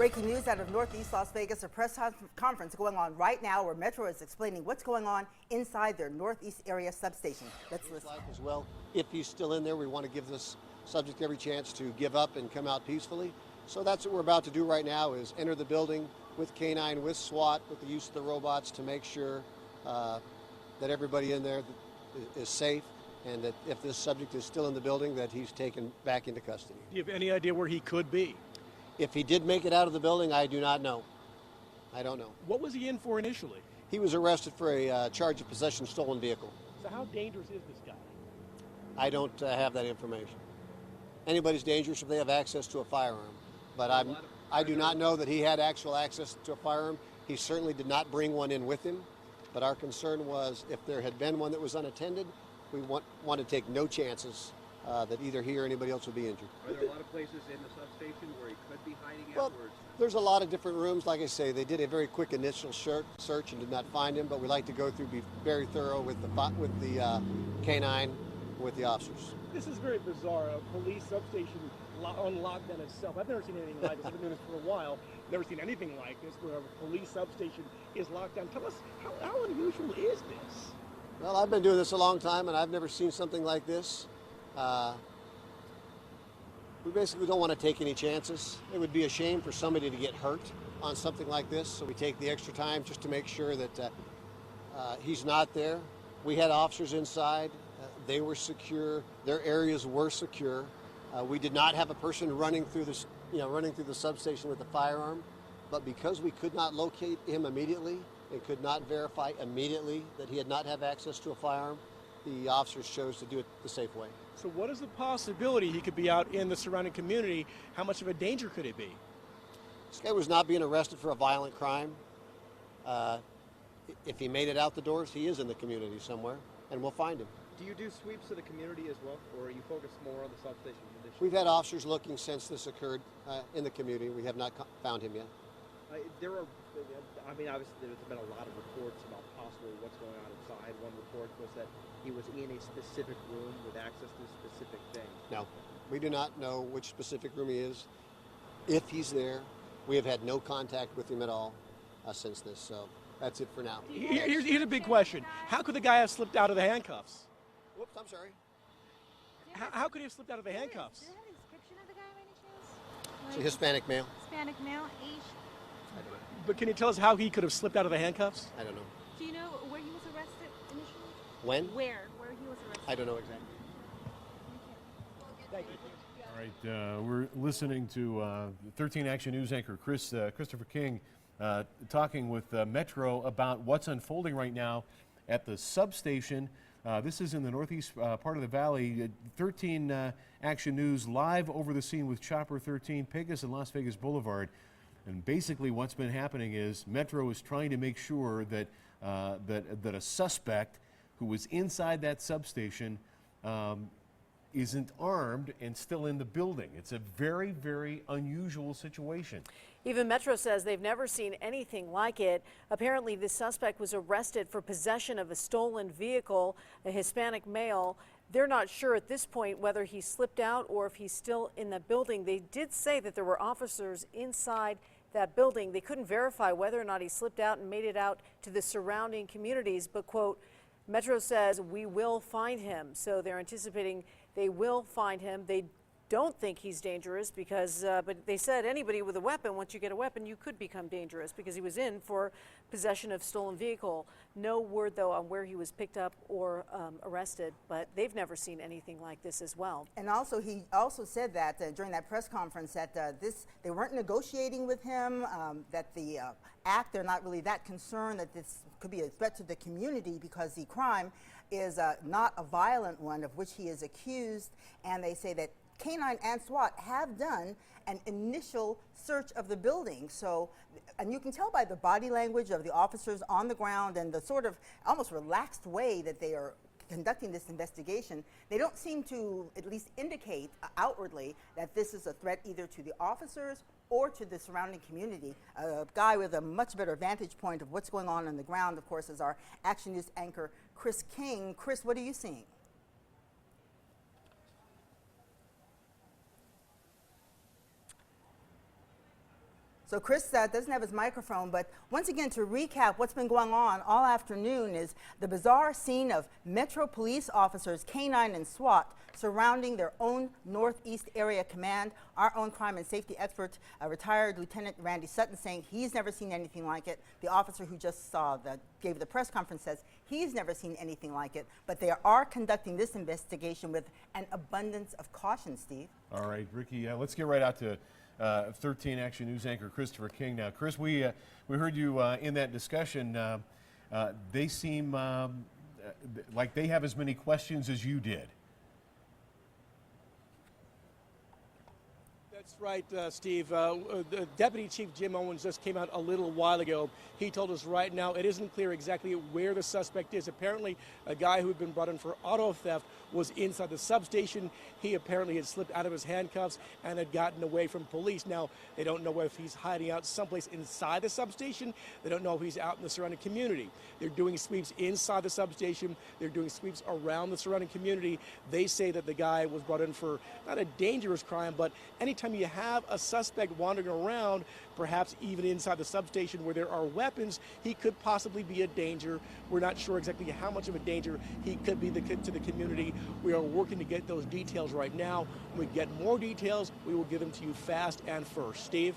Breaking news out of Northeast Las Vegas, a press conference going on right now where Metro is explaining what's going on inside their Northeast area substation. Let's listen. As well, if he's still in there, we want to give this subject every chance to give up and come out peacefully. So that's what we're about to do right now, is enter the building with K9, with SWAT, with the use of the robots to make sure that everybody in there is safe, and that if this subject is still in the building, that he's taken back into custody. Do you have any idea where he could be? If he did make it out of the building, I do not know. I don't know. What was he in for initially? He was arrested for a charge of possession of stolen vehicle. So how dangerous is this guy? I don't have that information. Anybody's dangerous if they have access to a firearm, but I do not know that he had actual access to a firearm. He certainly did not bring one in with him, but our concern was if there had been one that was unattended, we want to take no chances that either he or anybody else would be injured. Are there a lot of places in the substation where he could be hiding afterwards? There's a lot of different rooms. Like I say, they did a very quick initial search and did not find him, but we like to go through, be very thorough with the K9, with the officers. This is very bizarre. A police substation on lockdown itself. I've never seen anything like this. I've been doing this for a while. Never seen anything like this where a police substation is locked down. Tell us, how unusual is this? Well, I've been doing this a long time, and I've never seen something like this. We basically don't want to take any chances. It would be a shame for somebody to get hurt on something like this, so we take the extra time just to make sure that he's not there. We had officers inside. They were secure. Their areas were secure. We did not have a person running through the substation with a firearm, but because we could not locate him immediately and could not verify immediately that he had not have access to a firearm, the officers chose to do it the safe way. So what is the possibility he could be out in the surrounding community? How much of a danger could he be? This guy was not being arrested for a violent crime. If he made it out the doors, he is in the community somewhere, and we'll find him. Do you do sweeps of the community as well, or are you focused more on the substation condition? We've had officers looking since this occurred in the community. We have not found him yet. Obviously there's been a lot of reports about possibly what's going on inside. One report was that he was in a specific room with access to specific things. No, we do not know which specific room he is. If he's there, we have had no contact with him at all since this, so that's it for now. Here's a big question. How could the guy have slipped out of the handcuffs? Whoops, I'm sorry. How could he have slipped out of the handcuffs? Do you have a description of the guy by any chance? It's a Hispanic male. Hispanic male, age? But can you tell us how he could have slipped out of the handcuffs? I don't know. Do you know where he was arrested initially? When? Where he was arrested? I don't know exactly. Thank you. All right, we're listening to 13 Action News anchor Christopher King talking with Metro about what's unfolding right now at the substation. This is in the northeast part of the valley. 13 Action News live over the scene with Chopper 13, Pegasus and Las Vegas Boulevard. And basically what's been happening is Metro is trying to make sure that that a suspect who was inside that substation isn't armed and still in the building. It's a very, very unusual situation. Even Metro says they've never seen anything like it. Apparently, the suspect was arrested for possession of a stolen vehicle, a Hispanic male. They're not sure at this point whether he slipped out or if he's still in the building. They did say that there were officers inside that building. They couldn't verify whether or not he slipped out and made it out to the surrounding communities, but, quote, Metro says we will find him. So they're anticipating they will find him. They don't think he's dangerous because, but they said anybody with a weapon, once you get a weapon, you could become dangerous because he was in for possession of stolen vehicle. No word, though, on where he was picked up or arrested, but they've never seen anything like this as well. And also, he also said that during that press conference that they weren't negotiating with him, that the act, they're not really that concerned that this could be a threat to the community because the crime is not a violent one of which he is accused, and they say that K9 and SWAT have done an initial search of the building. So, and you can tell by the body language of the officers on the ground and the sort of almost relaxed way that they are conducting this investigation, they don't seem to at least indicate outwardly that this is a threat either to the officers or to the surrounding community. A guy with a much better vantage point of what's going on the ground, of course, is our Action News anchor, Chris King. Chris, what are you seeing? So Chris doesn't have his microphone, but once again, to recap what's been going on all afternoon is the bizarre scene of Metro police officers, K-9 and SWAT, surrounding their own Northeast Area Command. Our own crime and safety expert, retired Lieutenant Randy Sutton, saying he's never seen anything like it. The officer who just gave the press conference says he's never seen anything like it, but they are conducting this investigation with an abundance of caution, Steve. All right, Ricky, let's get right out to 13 Action News anchor Christopher King now. Chris, we heard you in that discussion. They seem like they have as many questions as you did. That's right, Steve. Deputy Chief Jim Owens just came out a little while ago. He told us right now it isn't clear exactly where the suspect is. Apparently, a guy who had been brought in for auto theft was inside the substation. He apparently had slipped out of his handcuffs and had gotten away from police. Now, they don't know if he's hiding out someplace inside the substation. They don't know if he's out in the surrounding community. They're doing sweeps inside the substation. They're doing sweeps around the surrounding community. They say that the guy was brought in for not a dangerous crime, but anytime you have a suspect wandering around, perhaps even inside the substation where there are weapons, he could possibly be a danger. We're not sure exactly how much of a danger he could be to the community. We are working to get those details right now. When we get more details, we will give them to you fast and first. Steve?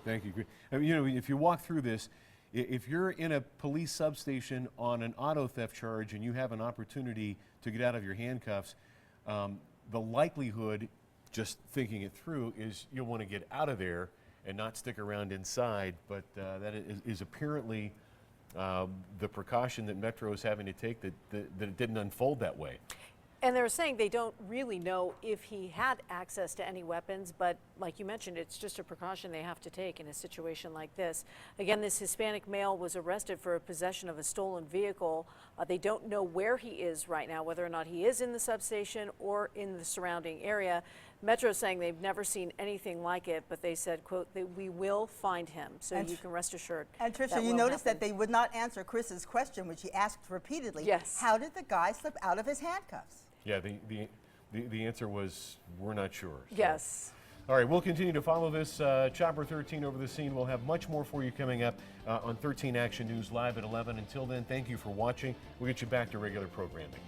Thank you. I mean, you know, if you walk through this, if you're in a police substation on an auto theft charge and you have an opportunity to get out of your handcuffs, the likelihood, just thinking it through, is you'll want to get out of there and not stick around inside. But that is apparently the precaution that Metro is having to take, that it didn't unfold that way. And they're saying they don't really know if he had access to any weapons, but like you mentioned, it's just a precaution they have to take in a situation like this. Again, this Hispanic male was arrested for possession of a stolen vehicle. They don't know where he is right now, whether or not he is in the substation or in the surrounding area. Metro saying they've never seen anything like it, but they said, quote, we will find him. So you can rest assured. And Tricia, you noticed that they would not answer Chris's question, which he asked repeatedly. Yes. How did the guy slip out of his handcuffs? Yeah, the answer was, we're not sure. So. Yes. All right, we'll continue to follow this. Chopper 13 over the scene. We'll have much more for you coming up on 13 Action News Live at 11. Until then, thank you for watching. We'll get you back to regular programming.